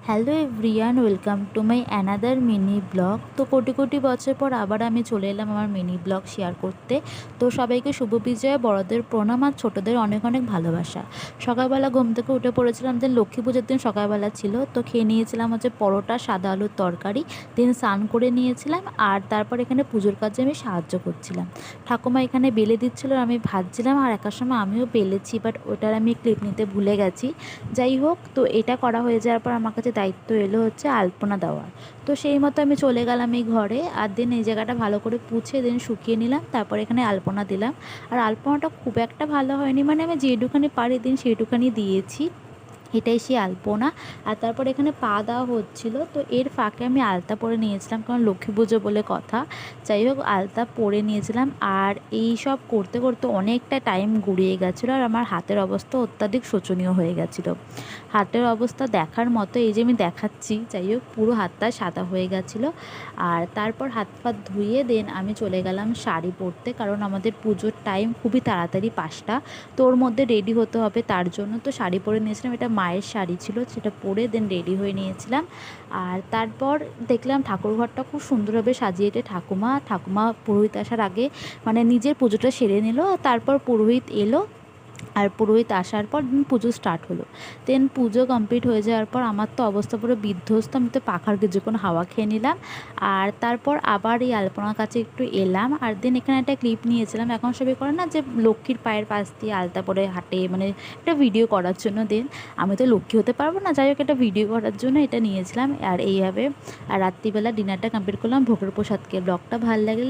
Hello everyone, welcome to my another mini blog. তো কোটি কোটি বছর পর আবার আমি চলে এলাম আমার মিনি ব্লগ শেয়ার করতে। তো সবাইকে শুভ বিজয়, বড়দের প্রণাম আর ছোটোদের অনেক অনেক ভালোবাসা। সকালবেলা ঘুম থেকে উঠে পড়েছিলাম, দেন লক্ষ্মী পুজোর দিন সকালবেলা ছিল, তো খেয়ে নিয়েছিলাম হচ্ছে পরোটা, সাদা আলুর তরকারি, দেন স্নান করে নিয়েছিলাম। আর তারপর এখানে পুজোর কাজে আমি সাহায্য করছিলাম। ঠাকুমা এখানে বেলে দিচ্ছিলো, আমি ভাজছিলাম, আর একার সময় আমিও বেলেছি, বাট ওটার আমি ক্লিপ নিতে ভুলে গেছি। যাই হোক, তো এটা করা হয়ে যাওয়ার পর আমার কাছে দায়িত্ব এলো হচ্ছে আলপনা দেওয়ার। তো সেই মতো আমি চলে গেলাম এই ঘরে, আর দেন এই জায়গাটা ভালো করে পুছে দেন শুকিয়ে নিলাম, তারপর এখানে আলপনা দিলাম। আর আলপনাটা খুব একটা ভালো হয়নি, মানে আমি যেটুখানি পারি দিন সেইটুখানি দিয়েছি, এটাই সেই আলপনা। আর তারপর এখানে পা দেওয়া হচ্ছিল, তো এর ফাঁকে আমি আলতা পরে নিয়েছিলাম, কারণ লক্ষ্মী পুজো বলে কথা। যাই হোক, আলতা পরে নিয়েছিলাম, আর এই সব করতে করতে অনেকটা টাইম গড়িয়ে গেছিলো, আর আমার হাতের অবস্থা অত্যাধিক শোচনীয় হয়ে গেছিলো। হাতের অবস্থা দেখার মতো, এই যে আমি দেখাচ্ছি, যাই হোক পুরো হাতটা সাদা হয়ে গেছিলো। আর তারপর হাত পা ধুয়ে দেন আমি চলে গেলাম শাড়ি পরতে, কারণ আমাদের পুজোর টাইম খুবই তাড়াতাড়ি 5টা, তো ওর মধ্যে রেডি হতে হবে, তার জন্য তো শাড়ি পরে নিয়েছিলাম। এটা মায়ের শাড়ি ছিল, সেটা পরে দেন রেডি হয়ে নিয়েছিলাম। আর তারপর দেখলাম ঠাকুরঘরটা খুব সুন্দরভাবে সাজিয়েছে ঠাকুমা পুরোহিত আসার আগে মানে নিজের পুজোটা সেরে নিল, আর তারপর পুরোহিত এলো। আর পুরোহিত আসার পর পুজো স্টার্ট হলো। দেন পুজো কমপ্লিট হয়ে যাওয়ার পর আমার তো অবস্থা পুরো বিধ্বস্ত, আমি তো পাখার কিছুক্ষণ হাওয়া খেয়ে নিলাম। আর তারপর আবার এই আলপনার কাছে একটু এলাম, আর দেন এখানে একটা ক্লিপ নিয়েছিলাম। এখন সবই করে না যে লক্ষ্মীর পায়ের পাশ দিয়ে আলতা পরে হাঁটে, মানে একটা ভিডিও করার জন্য। দেন আমি তো লক্ষ্মী হতে পারবো না, যাই হোক একটা ভিডিও করার জন্য এটা নিয়েছিলাম। আর এইভাবে আর রাত্রিবেলা ডিনারটা কমপ্লিট করলাম ভোগের প্রসাদকে। ব্লগটা ভালো লাগলে